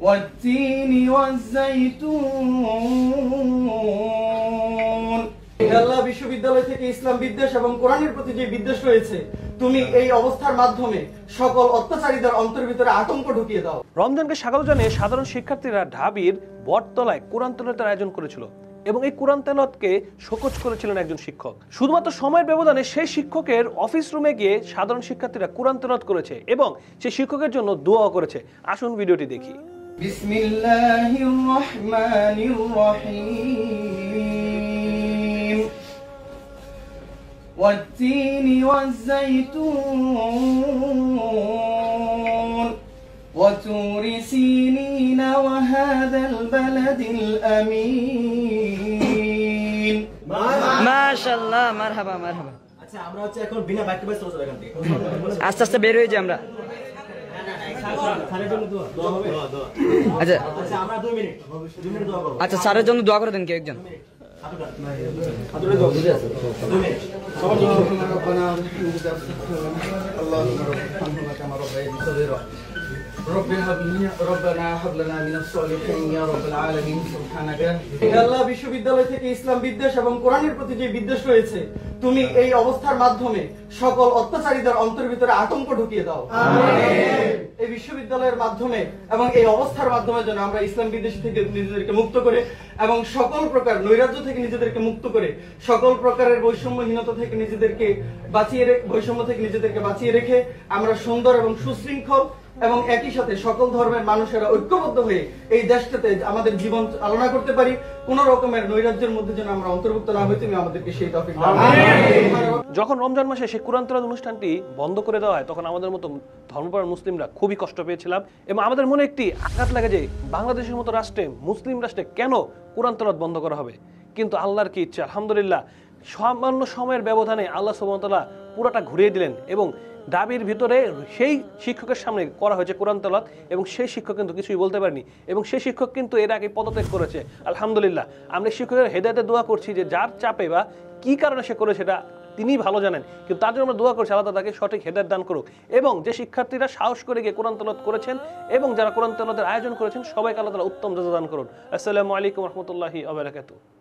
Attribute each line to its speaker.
Speaker 1: والتين والزيتون আল্লাহ বিশ্ববিদ্যালয় থেকে ইসলাম বিদ্বেষ এবং কোরআনের প্রতি যে বিদ্বেষ রয়েছে তুমি এই অবস্থার মাধ্যমে সকল অত্যাচারীদের অন্তর ভিতরে আতঙ্ক ঢুকিয়ে দাও।
Speaker 2: রমজানকে স্বাগত জানিয়ে সাধারণ শিক্ষার্থীরা ঢাবির বটতলায় কোরআন তেলাওয়াতের আয়োজন করেছিল এবং এই কোরআন তেলাওয়াতকে শোকজ করেছিলেন একজন শিক্ষক। শুধুমাত্র সময়ের ব্যবধানে সেই শিক্ষকের অফিস রুমে গিয়ে সাধারণ শিক্ষার্থীরা কোরআন তেলাওয়াত করেছে এবং সেই শিক্ষকের জন্য দোয়া করেছে। আসুন ভিডিওটি দেখি।
Speaker 1: বিসমিল্লাহির রহমানির রহিম والتين والزيتون وطور سينين وهذا البلد الأمين
Speaker 3: ما شاء الله مرحبا مرحبا।
Speaker 4: আচ্ছা আমরা হচ্ছে এখন বিনা বাক্য বাস চলে এখান থেকে
Speaker 3: আস্তে আস্তে বের হয়ে যাই আমরা।
Speaker 4: স্যারের জন্য দোয়া হবে দোয়া।
Speaker 3: আচ্ছা
Speaker 4: আচ্ছা আমরা 2 মিনিট দোয়া করব।
Speaker 3: আচ্ছা স্যারের জন্য দোয়া করে দেন কেউ একজন।
Speaker 1: আল্লাহ বিশ্ববিদ্যালয় থেকে ইসলাম বিদ্বেষ এবং কোরআনের প্রতি যে বিদ্বেষ রয়েছে তুমি এই অবস্থার মাধ্যমে সকল অত্যাচারীদের অন্তর ভিতরে আতঙ্ক ঢুকিয়ে দাও। এই বিশ্ববিদ্যালয়ের মাধ্যমে এবং এই অবস্থার মাধ্যমে যেন আমরা ইসলাম বিদ্বেষ থেকে নিজেদেরকে মুক্ত করে এবং সকল প্রকার নৈরাজ্য থেকে নিজেদেরকে মুক্ত করে সকল প্রকারের বৈষম্যহীনতা থেকে নিজেদেরকে বাঁচিয়ে রেখে আমরা সুন্দর এবং সুশৃঙ্খল এবং একই সাথে সকল ধর্মের মানুষেরা ঐক্যবদ্ধ হয়ে এই দেশটাতে আমাদের জীবন চালনা করতে পারি। কোন রকমের নৈরাজ্যের মধ্যে যেন আমরা অন্তর্ভুক্ত না হই, তুমি আমাদেরকে সেই তৌফিক দাও।
Speaker 2: যখন রমজান মাসে সেই কোরআন তেলাওয়াত অনুষ্ঠানটি বন্ধ করে দেওয়া হয় তখন আমাদের মতো ধর্মপ্রাণ মুসলিমরা খুবই কষ্ট পেয়েছিলাম এবং আমাদের মনে একটি আঘাত লাগে যে বাংলাদেশের মতো রাষ্ট্রে, মুসলিম রাষ্ট্রে কেন কোরআন তেলাওয়াত বন্ধ করা হবে। কিন্তু আল্লাহর কি ইচ্ছা, আলহামদুলিল্লাহ সামান্য সময়ের ব্যবধানে আল্লাহ সুবহানাহু ওয়া তাআলা পুরোটা ঘুরিয়ে দিলেন এবং ঢাবির ভিতরে সেই শিক্ষকের সামনে করা হয়েছে কোরআন তেলাওয়াত এবং সেই শিক্ষক কিন্তু কিছুই বলতে পারেনি এবং সেই শিক্ষক কিন্তু এর আগে পদত্যাগ করেছে। আলহামদুলিল্লাহ আমরা শিক্ষকের হেদায়েতের দোয়া করছি যে যার চাপে বা কি কারণে সে করে সেটা তিনি ভালো জানেন, কিন্তু তার জন্য আমরা দোয়া করছি আল্লাহ তাকে সঠিক হেদায়েত দান করুক এবং যে শিক্ষার্থীরা সাহস করে গিয়ে কোরআন তেলাওয়াত করেছেন এবং যারা কোরআন তেলাওয়াতের আয়োজন করেছেন সবাইকে আল্লাহ তাআলা উত্তম জাযা দান করুন। আসসালামু আলাইকুম ওয়া রাহমাতুল্লাহি ওয়া বারাকাতুহু।